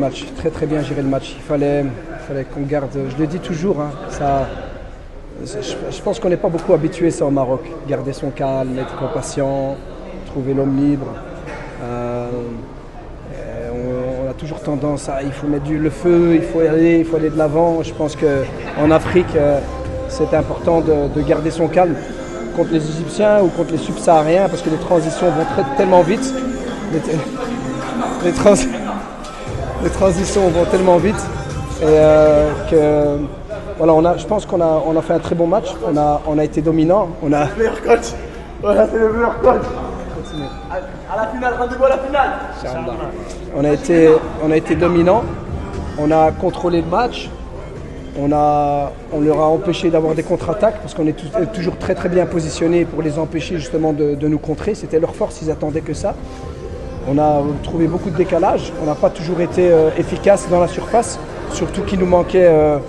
match, très bien géré le match. Il fallait qu'on garde, je le dis toujours, hein, ça, je pense qu'on n'est pas beaucoup habitué ça au Maroc. Garder son calme, être patient, trouver l'homme libre. On a toujours tendance à, il faut mettre le feu, il faut aller de l'avant. Je pense qu'en Afrique, c'est important de garder son calme contre les Égyptiens ou contre les subsahariens parce que les transitions vont tellement vite. Les transitions vont tellement vite et que voilà, je pense qu'on a fait un très bon match. On a été dominant. Le meilleur coach. Voilà, c'est le meilleur coach. À la finale, rendez-vous à la finale. On a été dominant. On a contrôlé le match. On leur a empêché d'avoir des contre-attaques parce qu'on est toujours très bien positionnés pour les empêcher justement de nous contrer. C'était leur force, ils attendaient que ça. On a trouvé beaucoup de décalage. On n'a pas toujours été efficace dans la surface, surtout qu'il nous manquait de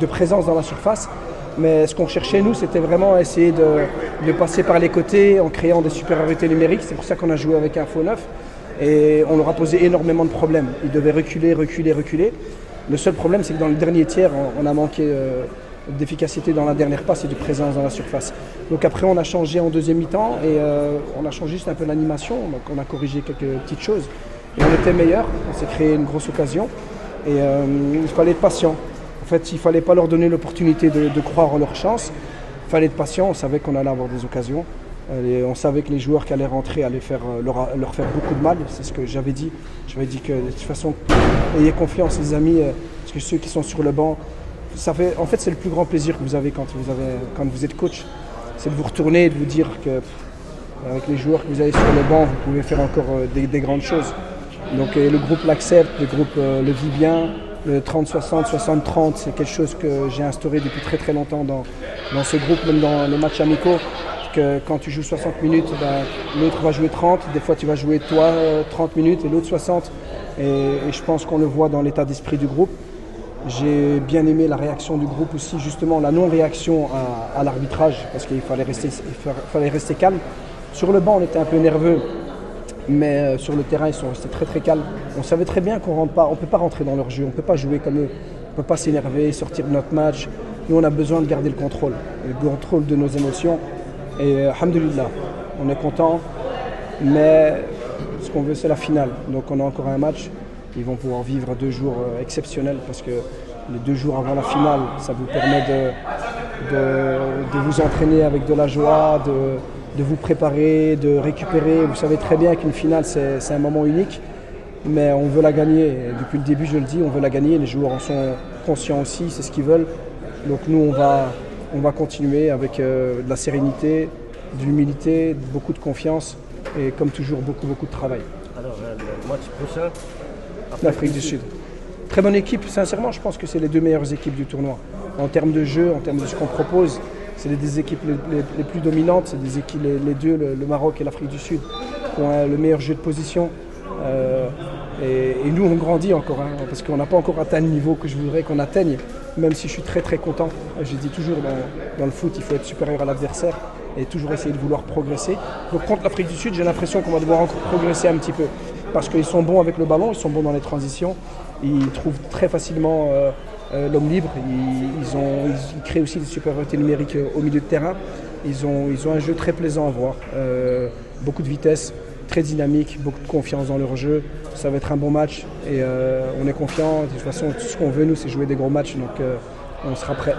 présence dans la surface. Mais ce qu'on cherchait, nous, c'était vraiment essayer de passer par les côtés en créant des supériorités numériques. C'est pour ça qu'on a joué avec un faux neuf. Et on leur a posé énormément de problèmes. Ils devaient reculer. Le seul problème, c'est que dans le dernier tiers, on a manqué d'efficacité dans la dernière passe et de présence dans la surface. Donc après, on a changé en deuxième mi-temps et on a changé juste un peu l'animation. Donc on a corrigé quelques petites choses. Et on était meilleur. On s'est créé une grosse occasion. Et il fallait être patient. En fait, il ne fallait pas leur donner l'opportunité de croire en leur chance. Il fallait être patient. On savait qu'on allait avoir des occasions. Et on savait que les joueurs qui allaient rentrer allaient leur faire beaucoup de mal. C'est ce que j'avais dit. J'avais dit que de toute façon, ayez confiance les amis, parce que ceux qui sont sur le banc, en fait c'est le plus grand plaisir que vous avez quand vous êtes coach. C'est de vous retourner et de vous dire qu'avec les joueurs que vous avez sur le banc, vous pouvez faire encore des grandes choses. Donc le groupe l'accepte, le groupe le vit bien. Le 30-60, 60-30, c'est quelque chose que j'ai instauré depuis très longtemps dans ce groupe, même dans les matchs amicaux. Que quand tu joues 60 minutes, l'autre va jouer 30, des fois tu vas jouer toi 30 minutes et l'autre 60. Et je pense qu'on le voit dans l'état d'esprit du groupe. J'ai bien aimé la réaction du groupe aussi, justement la non-réaction à l'arbitrage, parce qu'il fallait rester calme. Sur le banc, on était un peu nerveux, mais sur le terrain, ils sont restés très calmes. On savait très bien qu'on ne peut pas rentrer dans leur jeu, on ne peut pas jouer comme eux, on ne peut pas s'énerver, sortir de notre match. Nous, on a besoin de garder le contrôle de nos émotions. Et alhamdoulilah, on est content, mais ce qu'on veut, c'est la finale. Donc on a encore un match. Ils vont pouvoir vivre 2 jours exceptionnels parce que les 2 jours avant la finale, ça vous permet de vous entraîner avec de la joie, de vous préparer, de récupérer. Vous savez très bien qu'une finale, c'est un moment unique, mais on veut la gagner. Et depuis le début, je le dis, on veut la gagner. Les joueurs en sont conscients aussi, c'est ce qu'ils veulent. Donc nous, on va continuer avec de la sérénité, de l'humilité, beaucoup de confiance et comme toujours beaucoup de travail. Alors le match prochain, l'Afrique du Sud. Très bonne équipe, sincèrement je pense que c'est les 2 meilleures équipes du tournoi. En termes de jeu, en termes de ce qu'on propose, c'est des équipes les plus dominantes, c'est des équipes, les deux, le Maroc et l'Afrique du Sud, qui ont le meilleur jeu de position. Et nous on grandit encore, hein, parce qu'on n'a pas encore atteint le niveau que je voudrais qu'on atteigne, même si je suis très content. Je dis toujours dans le foot, il faut être supérieur à l'adversaire et toujours essayer de vouloir progresser. Donc contre l'Afrique du Sud, j'ai l'impression qu'on va devoir encore progresser un petit peu, parce qu'ils sont bons avec le ballon, ils sont bons dans les transitions, ils trouvent très facilement l'homme libre, ils créent aussi des supériorités numériques au milieu de terrain. Ils ont un jeu très plaisant à voir, beaucoup de vitesse, très dynamique, beaucoup de confiance dans leur jeu. Ça va être un bon match et on est confiant. De toute façon, tout ce qu'on veut, nous, c'est jouer des gros matchs, donc on sera prêt.